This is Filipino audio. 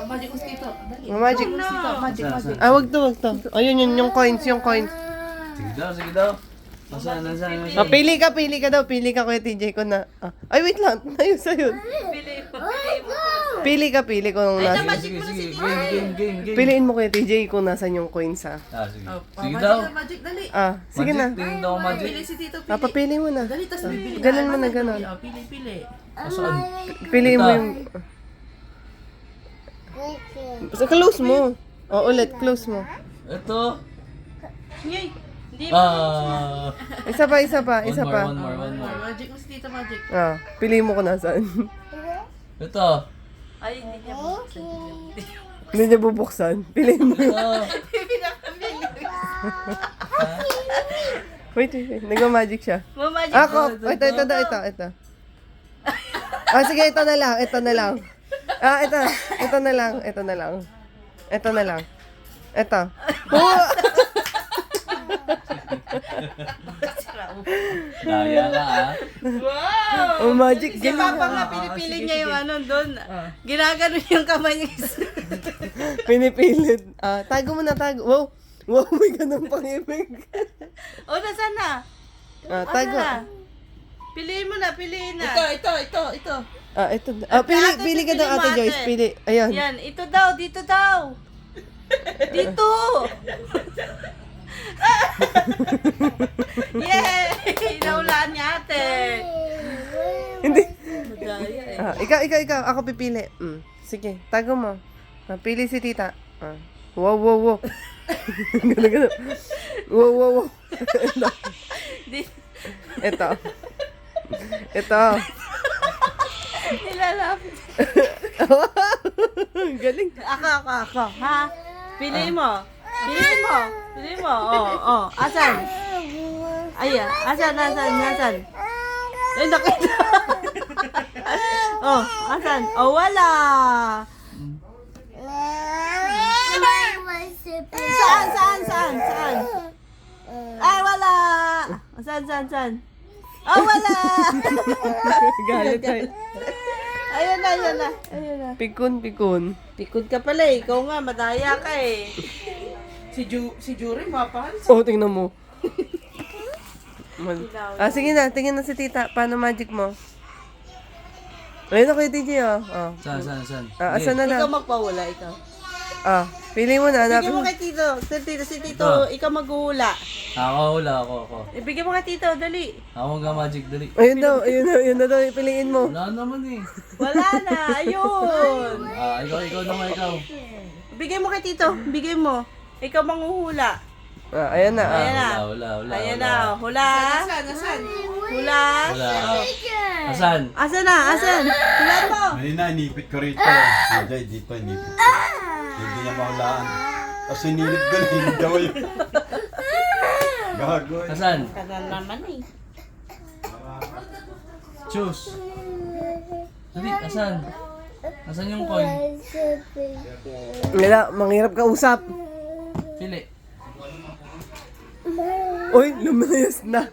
Magic ko dito. Magic. Magic. Ah, wag to. Ayun, yung coins. Sige daw. Nasaan? Pili ka daw. Pili ka, Kuya TJ ko na. Ay, wait lang. Ayun sa'yo. Pili ko nung nasa. Sige. Game. Piliin mo, Kuya TJ, kung nasan yung coins, ha. Sige. Oh, Sige daw. Magic, dali. Sige na. Tingin daw magic. Pili si Tito, pili. Papili mo na. Dali, tas bibili. Ganun mo na, ganun. Pili. Nasaan? Piliin mo yung... Basta close mo. Ulit, close mo. Ito. Yay! Hindi Isa pa. One more. Magic mo si Tito, magic. Piliin mo kung nasaan. Ito. Ay, hindi niya buksan. Hindi niya bubuksan. Piliin mo. Wait. Nag-magic siya. Magic. Ako. Ito. Sige, ito na lang. Ito na lang. Ito. Daya ka Wow! Magic. Si Papa nga, pinipili niya yung ano doon. Ginagano yung kamay niya. Pinipilit. Tago mo na. Wow, may ganun pang ibig. Nasaan na? Tago. Piliin mo na. Ito. Ito. Pili ka daw, Ate Joyce. Pili. Ayan. Yan, ito daw, dito daw. Dito. Yay! Naulaan niya ate. Hindi. Madaya Ikaw. Ako pipili. Sige, tago mo. Pili si tita. Wow. Ganun. Wow. Ito. Nilalapit. Galing. Ako. Ha? Pili mo. Asan? Ayan. Asan? Ay, nakita. Asan? Wala. Saan? Ay, wala. Saan? Wala. Galit tayo. Ayun na. Pikun. Pikod ka pala eh. Ikaw nga, madaya ka eh. Si Jury, mapahal. Tingnan mo. Sige na. Tingin na si tita. Paano magic mo? Ayun ako yung TJ, Saan? Asan na lang? Ikaw magpahula, ikaw. Pili mo na. Bigyan mo kay Tito. Si Tito, ikaw maghuhula. Ako, hula ako. Ibigay mo kay Tito, dali. Ako mag-magic dali. Ayun daw. Piliin mo. Wala naman eh. Wala na, ayun. Ikaw naman. Bigay mo kay Tito, bigay mo. Ikaw manghuhula. Ayan na. Wala. Ayan na, hula. Nasaan? Hula. Asan? Asan? Hula mo. Kanina, inipit ko rito. Hindi pa inipit. Hindi niya mahulaan. Tapos sinilip ko na, hindi daw yun. Gago. Asan? Kanal naman eh. Choose. Dali, asan? Asan yung coin? Wala, manghirap ka usap. Pili. Uy, lumayas na.